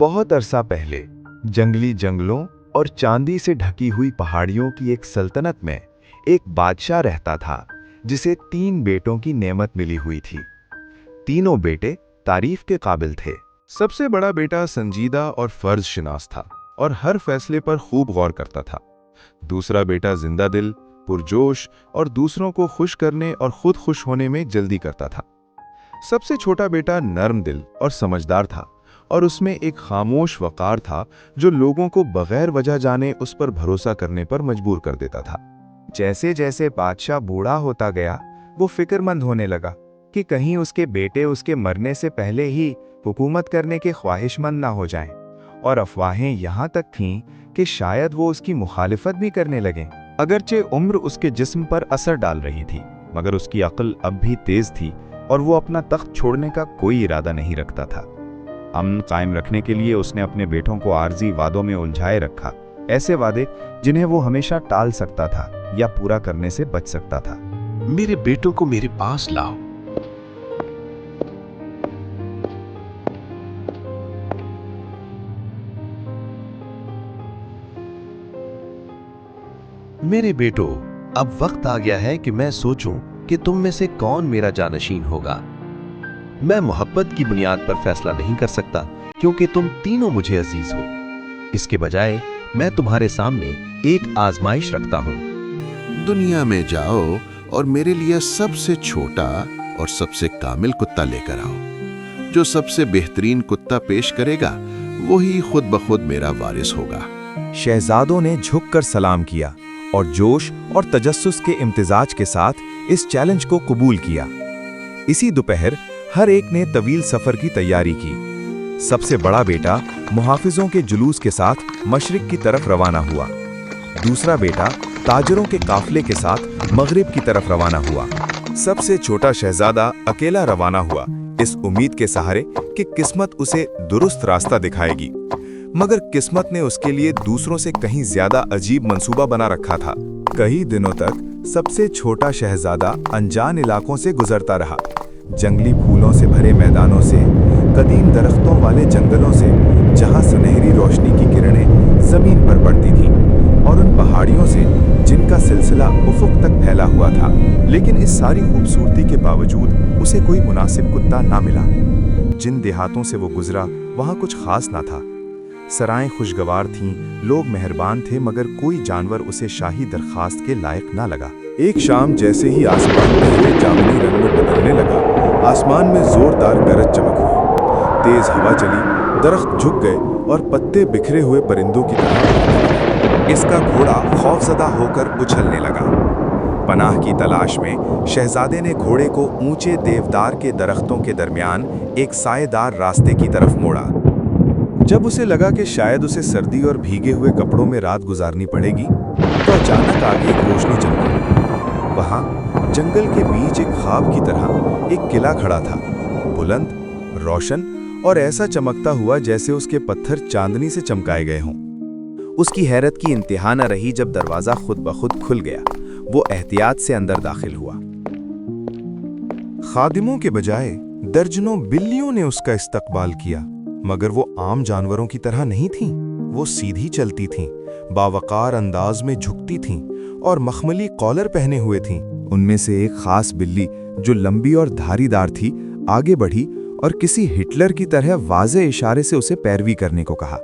बहुत अरसा पहले जंगली जंगलों और चांदी से ढकी हुई पहाड़ियों की एक सल्तनत में एक बादशाह रहता था जिसे 3 बेटों की नेमत मिली हुई थी। तीनों बेटे तारीफ के काबिल थे। सबसे बड़ा बेटा संजीदा और फर्ज शिनास था और हर फैसले पर खूब गौर करता था। दूसरा बेटा जिंदा दिल, पुरजोश और दूसरों को खुश करने और खुद खुश होने में जल्दी करता था। सबसे छोटा बेटा नर्म दिल और समझदार था और उसमें एक खामोश वकार था जो लोगों को बगैर वजह जाने उस पर भरोसा करने पर मजबूर कर देता था। जैसे जैसे बादशाह बूढ़ा होता गया, वो फिक्रमंद होने लगा कि कहीं उसके बेटे उसके मरने से पहले ही हुकूमत करने के ख्वाहिशमंद ना हो जाएं, और अफवाहें यहाँ तक थीं कि शायद वो उसकी मुखालिफत भी करने लगें। अगरचे उम्र उसके जिस्म पर असर डाल रही थी, मगर उसकी अक्ल अब भी तेज थी और वो अपना तख्त छोड़ने का कोई इरादा नहीं रखता था। अमन कायम रखने के लिए उसने अपने बेटों को आर्जी वादों में उलझाए रखा, ऐसे वादे जिन्हें वो हमेशा टाल सकता था या पूरा करने से बच सकता था। मेरे बेटों को मेरे पास लाओ। मेरे बेटो, अब वक्त आ गया है कि मैं सोचूं कि तुम में से कौन मेरा जानशीन होगा। मैं मोहब्बत की बुनियाद पर फैसला नहीं कर सकता क्योंकि तुम तीनों मुझे अजीज हो। इसके बजाय मैं तुम्हारे सामने एक आजमाइश रखता हूं। दुनिया में जाओ और मेरे लिए सबसे छोटा और सबसे कामिल कुत्ता लेकर आओ। जो सबसे बेहतरीन कुत्ता पेश करेगा वही खुद ब खुद मेरा वारिस होगा। शहजादों ने झुककर सलाम किया और जोश और तजस्सुस के इम्तिजाज के साथ इस चैलेंज को कबूल किया। इसी दोपहर हर एक ने तवील सफर की तैयारी की। सबसे बड़ा बेटा मुहाफिजों के जुलूस के साथ मशरिक की तरफ रवाना हुआ। दूसरा बेटा ताजरों के काफले के साथ मगरिब की तरफ रवाना हुआ। सबसे छोटा शहजादा अकेला रवाना हुआ, इस उम्मीद के सहारे कि किस्मत उसे दुरुस्त रास्ता दिखाएगी। मगर किस्मत ने उसके लिए दूसरों से कहीं ज्यादा अजीब मंसूबा बना रखा था। कई दिनों तक सबसे छोटा शहजादा अनजान इलाकों से गुजरता रहा, जंगली फूलों से भरे मैदानों से, कदीम दरख्तों वाले जंगलों से, जहां सुनहरी रोशनी की किरणें जमीन पर पड़ती थीं, और उन पहाड़ियों से जिनका सिलसिला उफुक तक फैला हुआ था। लेकिन इस सारी खूबसूरती के बावजूद उसे कोई मुनासिब कुत्ता ना मिला। जिन देहातों से वो गुजरा वहां कुछ खास ना था। सराएं खुशगवार थीं, लोग मेहरबान थे, मगर कोई जानवर उसे शाही दरखास्त के लायक ना लगा। एक शाम जैसे ही आसमान पहले जामुनी रंग में बदलने लगा, आसमान में जोरदार गरज चमक हुई। तेज हवा चली, दरख्त झुक गए और पत्ते बिखरे हुए परिंदों की तरह। इसका घोड़ा खौफजदा होकर उछलने लगा। पनाह की तलाश में शहजादे ने घोड़े को ऊंचे देवदार के दरख्तों के दरमियान एक सायेदार रास्ते की तरफ मोड़ा। जब उसे लगा कि शायद उसे सर्दी और भीगे हुए कपड़ों में रात गुजारनी पड़ेगी, तो अचानक आगे एक रोशनी चल गई। वहां जंगल के बीच एक ख्वाब की तरह एक किला खड़ा था, बुलंद, रोशन और ऐसा चमकता हुआ जैसे उसके पत्थर चांदनी से चमकाए गए हों। उसकी हैरत की इंतहा न रही जब दरवाजा खुद ब खुद खुल गया। वो एहतियात से अंदर दाखिल हुआ। खादिमों के बजाय दर्जनों बिल्लियों ने उसका इस्तकबाल किया, मगर वो आम जानवरों की तरह नहीं थीं। वो सीधी चलती थीं, बावकार अंदाज में झुकती थीं और मखमली कॉलर पहने हुए थीं। उनमें से एक खास बिल्ली जो लंबी और धारीदार थी आगे बढ़ी और किसी हिटलर की तरह वाज़े इशारे से उसे पैरवी करने को कहा।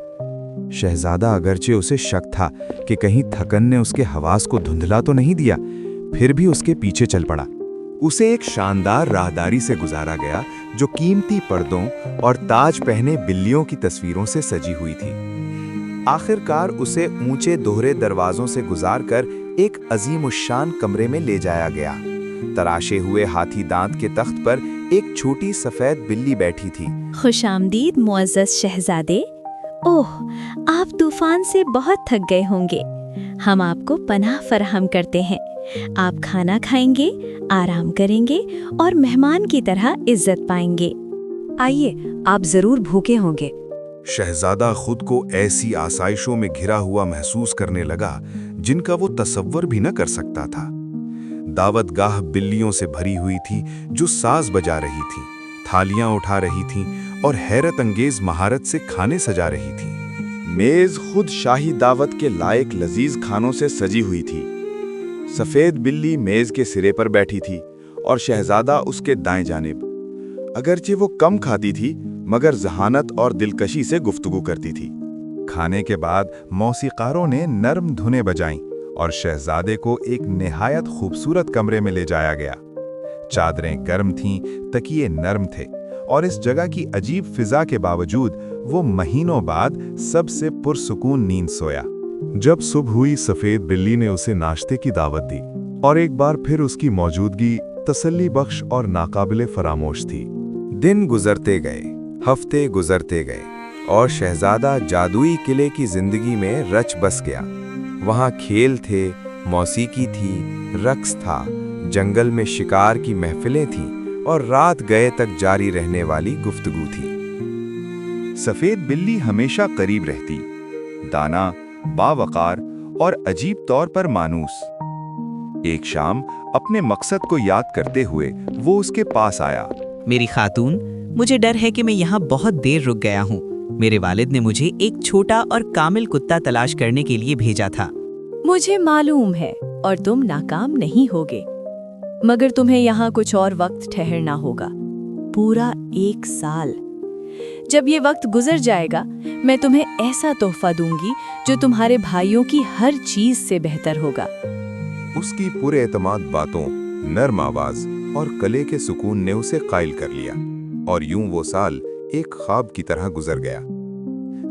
शहजादा अगरचे उसे शक था कि कहीं थकन ने उसके हवास को धुंधला तो नहीं दिया, फिर भी उसके पीछे चल पड़ा। उसे एक शानदार राहदारी से गुजारा गया जो कीमती पर्दों और ताज पहने बिल्लियों की तस्वीरों से सजी हुई थी। आखिरकार उसे ऊंचे दोहरे दरवाजों से गुजारकर एक अजीमुशान कमरे में ले जाया गया। तराशे हुए हाथी दांत के तख्त पर एक छोटी सफेद बिल्ली बैठी थी। खुशामदीद मुअज़्ज़ज़ शहजादे। ओह, आप तूफान से बहुत थक गए होंगे। हम आपको पनाह फराहम करते हैं। आप खाना खाएंगे, आराम करेंगे और मेहमान की तरह इज्जत पाएंगे। आइए, आप जरूर भूखे होंगे। शहजादा खुद को ऐसी आसाइशों में घिरा हुआ महसूस करने लगा जिनका वो तसव्वुर भी न कर सकता था। दावतगाह बिल्लियों से भरी हुई थी जो साज बजा रही थीं, थालियां उठा रही थीं और हैरत अंगेज महारत से खाने सजा रही थी। मेज खुद शाही दावत के लायक लजीज खानों से सजी हुई थी। सफेद बिल्ली मेज के सिरे पर बैठी थी और शहजादा उसके दाएं जानिब। अगरचे वो कम खाती थी मगर जहानत और दिलकशी से गुफ्तगू करती थी। खाने के बाद मौसीकारों ने नर्म धुनें बजाईं और शहजादे को एक निहायत खूबसूरत कमरे में ले जाया गया। चादरें गर्म थीं, तकिए नरम थे और इस जगह की अजीब फिजा के बावजूद वो महीनों बाद सबसे पुरसुकून नींद सोया। जब सुबह हुई, सफेद बिल्ली ने उसे नाश्ते की दावत दी और एक बार फिर उसकी मौजूदगी तसल्ली बख्श और नाकाबिले फरामोश थी। दिन गुजरते गए, हफ्ते गुजरते गए और शहजादा जादुई किले की जिंदगी में रच बस गया। वहाँ खेल थे, मौसीकी थी, रक्स था, जंगल में शिकार की महफिलें थीं और रात गए तक जारी रहने वाली गुफ्तगू थी। सफेद बिल्ली हमेशा करीब रहती, दाना, बावकार और अजीब तौर पर मानूस। एक शाम अपने मकसद को याद करते हुए वो उसके पास आया। मेरी खातून, मुझे डर है कि मैं यहाँ बहुत देर रुक गया हूँ। मेरे वालिद ने मुझे एक छोटा और कामिल कुत्ता तलाश करने के लिए भेजा था। मुझे मालूम है और तुम नाकाम नहीं होगे, मगर तुम्हें यहाँ कुछ और वक्त ठहरना होगा, पूरा 1 साल। जब ये वक्त गुजर जाएगा मैं तुम्हें ऐसा तोहफा दूंगी जो तुम्हारे भाइयों की हर चीज से बेहतर होगा। उसकी पूरे एतमाद बातों, नर्म आवाज और कले के सुकून ने उसे कायल कर लिया और यूं वो साल एक ख्वाब की तरह गुजर गया।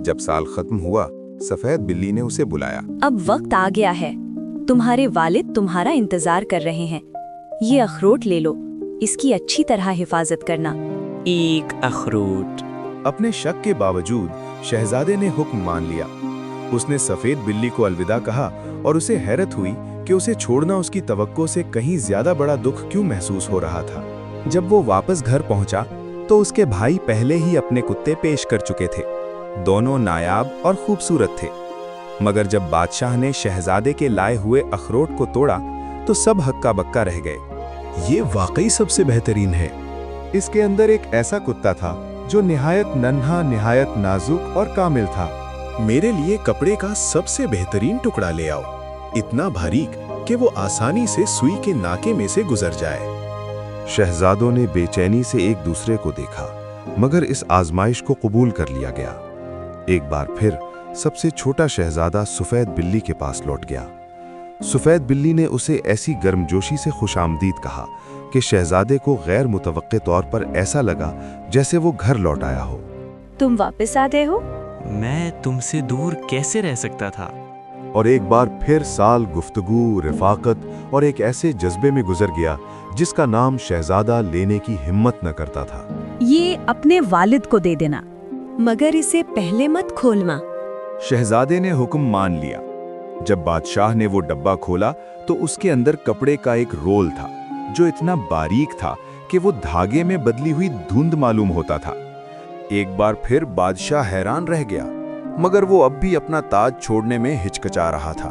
जब साल खत्म हुआ, सफेद बिल्ली ने उसे बुलाया। अब वक्त आ गया है, तुम्हारे वालिद तुम्हारा इंतजार कर रहे हैं। ये अखरोट ले लो, इसकी अच्छी तरह हिफाजत करना। एक अखरोट। अपने शक के बावजूद शहजादे ने हुक्म मान लिया। उसने सफेद बिल्ली को अलविदा कहा और उसे हैरत हुई कि उसे छोड़ना उसकी तवक्को से कहीं ज्यादा बड़ा दुख क्यों महसूस हो रहा था। जब वो वापस घर पहुंचा तो उसके भाई पहले ही अपने कुत्ते पेश कर चुके थे। दोनों नायाब और खूबसूरत थे, मगर जब बादशाह ने शहजादे के लाए हुए अखरोट को तोड़ा तो सब हक्का बक्का रह गए। ये वाकई सबसे बेहतरीन है। इसके अंदर एक ऐसा कुत्ता था जो निहायत नन्हा, निहायत नाजुक और कामिल था। मेरे लिए कपड़े का सबसे बेहतरीन टुकड़ा ले आओ, इतना बारीक कि वो आसानी से सुई के नाके में से गुजर जाए। शहजादों ने बेचैनी से एक दूसरे को देखा, मगर इस आजमाइश को कबूल कर लिया गया। एक बार फिर सबसे छोटा शहजादा सफेद बिल्ली के पास लौट गया। सफेद बिल्ली ने उसे ऐसी गर्मजोशी से खुशामदीद कहा कि शहजादे को गैर मुतवक्के तौर पर ऐसा लगा जैसे वो घर लौट आया हो। तुम वापस आ गए हो? मैं तुमसे दूर कैसे रह सकता था? और एक बार फिर साल गुफ्तगू, रिफाकत और एक ऐसे जज्बे में गुजर गया जिसका नाम शहजादा लेने की हिम्मत न करता था। ये अपने वालिद को दे देना, मगर इसे पहले मत खोलना। शहजादे ने हुक्म मान लिया। जब बादशाह ने वो डब्बा खोला तो उसके अंदर कपड़े का एक रोल था जो इतना बारीक था कि वो धागे में बदली हुई धुंध मालूम होता था। एक बार फिर बादशाह हैरान रह गया, मगर वो अब भी अपना ताज छोड़ने में हिचकिचा रहा था।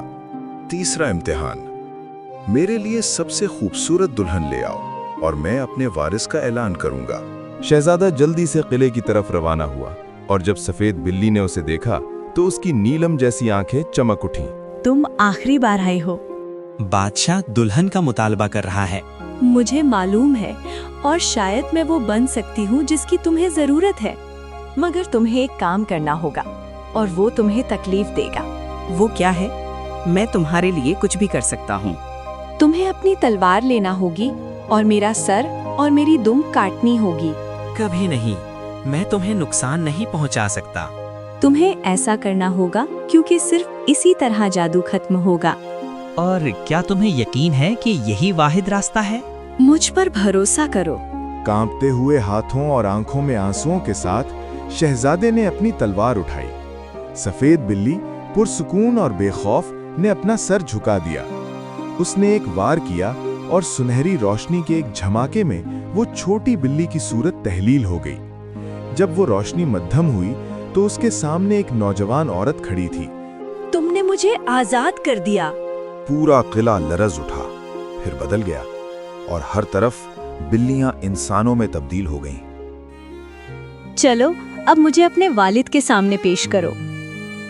तीसरा इम्तिहान, मेरे लिए सबसे खूबसूरत दुल्हन ले आओ और मैं अपने वारिस का ऐलान करूंगा। शहजादा जल्दी से किले की तरफ रवाना हुआ और जब सफेद बिल्ली ने उसे देखा तो उसकी नीलम जैसी आंखें चमक उठीं। तुम आखिरी बार आए हो। बादशाह दुल्हन का मुतालबा कर रहा है। मुझे मालूम है और शायद मैं वो बन सकती हूँ जिसकी तुम्हें जरूरत है, मगर तुम्हें एक काम करना होगा और वो तुम्हें तकलीफ देगा। वो क्या है? मैं तुम्हारे लिए कुछ भी कर सकता हूँ। तुम्हें अपनी तलवार लेना होगी और मेरा सर और मेरी दुम काटनी होगी। कभी नहीं, मैं तुम्हें नुकसान नहीं पहुँचा सकता। तुम्हें ऐसा करना होगा क्योंकि सिर्फ इसी तरह जादू खत्म होगा। और क्या तुम्हें यकीन है कि यही वाहिद रास्ता है? मुझ पर भरोसा करो। कांपते हुए हाथों और आंखों में आंसुओं के साथ शहजादे ने अपनी तलवार उठाई। सफेद बिल्ली पुरसुकून और बेखौफ ने अपना सर झुका दिया। उसने एक वार किया और सुनहरी रोशनी के एक झमाके में वो छोटी बिल्ली की सूरत तहलील हो गई। जब वो रोशनी मध्यम हुई तो उसके सामने एक नौजवान औरत खड़ी थी। तुमने मुझे आजाद कर दिया। पूरा किला लरज उठा, फिर बदल गया और हर तरफ बिल्लियां इंसानों में तब्दील हो गईं। चलो अब मुझे अपने वालिद के सामने पेश करो।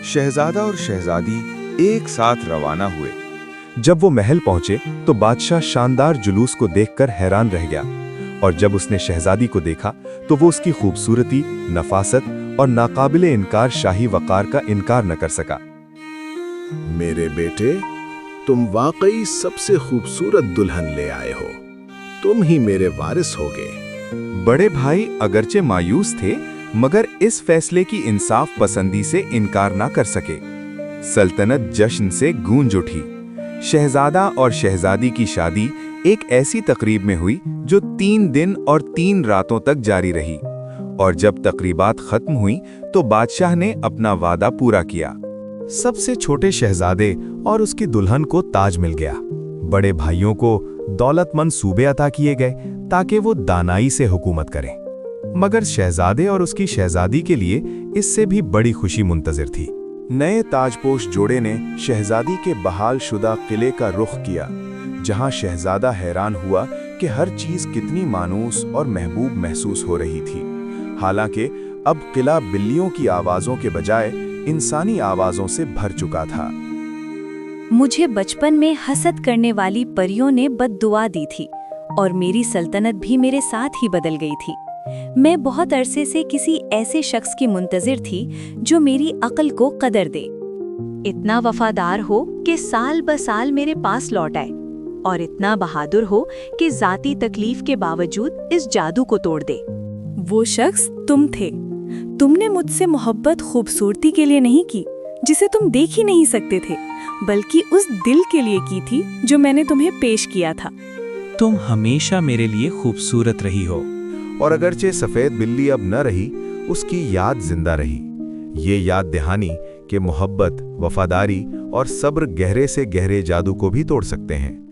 शहजादा और शहजादी एक साथ रवाना हुए। जब वो महल पहुंचे तो बादशाह शानदार जुलूस को देखकर हैरान रह गया, और जब उसने शहजादी को देखा तो वो उसकी खूबसूरती, नफासत और नाकाबिले इनकार शाही वकार का इनकार न कर सका। मेरे बेटे, तुम वाकई सबसे खूबसूरत दुल्हन ले आए हो। तुम ही मेरे वारिस होगे। बड़े भाई अगरचे मायूस थे, मगर इस फैसले की इंसाफ पसंदी से इनकार ना कर सके। सल्तनत जश्न से गूंज उठी। शहजादा और शहजादी की शादी एक ऐसी तकरीब में हुई जो 3 दिन और 3 रातों तक जारी रही, और जब तकरीबात खत्म हुई तो बादशाह ने अपना वादा पूरा किया। सबसे छोटे शहजादे और उसकी दुल्हन को ताज मिल गया। बड़े भाइयों को दौलतमंद सूबे अता किए गए ताकि वो दानाई से हुकूमत करें। मगर शहजादे और उसकी शहजादी के लिए इससे भी बड़ी खुशी मुंतजिर थी। नए ताजपोश जोड़े ने शहजादी के बहाल शुदा किले का रुख किया, जहां शहजादा हैरान हुआ कि हर चीज कितनी मानूस और महबूब महसूस हो रही थी। हालांकि अब किला बिल्लियों की आवाजों के बजाय इंसानी आवाजों से भर चुका था। मुझे बचपन में हसद करने वाली परियों ने बद्दुआ दी थी और मेरी सल्तनत भी मेरे साथ ही बदल गई थी। मैं बहुत अरसे से किसी ऐसे शख्स की मुंतजिर थी जो मेरी अक्ल को कदर दे, इतना वफादार हो कि साल ब साल मेरे पास लौट आए, और इतना बहादुर हो कि जाती तकलीफ के बावजूद इस जादू को तोड़ दे। वो शख्स तुम थे। तुमने मुझसे मोहब्बत खूबसूरती के लिए नहीं की जिसे तुम देख ही नहीं सकते थे, बल्कि उस दिल के लिए की थी जो मैंने तुम्हें पेश किया था। तुम हमेशा मेरे लिए खूबसूरत रही हो। और अगरचे सफेद बिल्ली अब न रही, उसकी याद जिंदा रही। ये याद दहानी कि मोहब्बत, वफादारी और सब्र गहरे से गहरे जादू को भी तोड़ सकते हैं।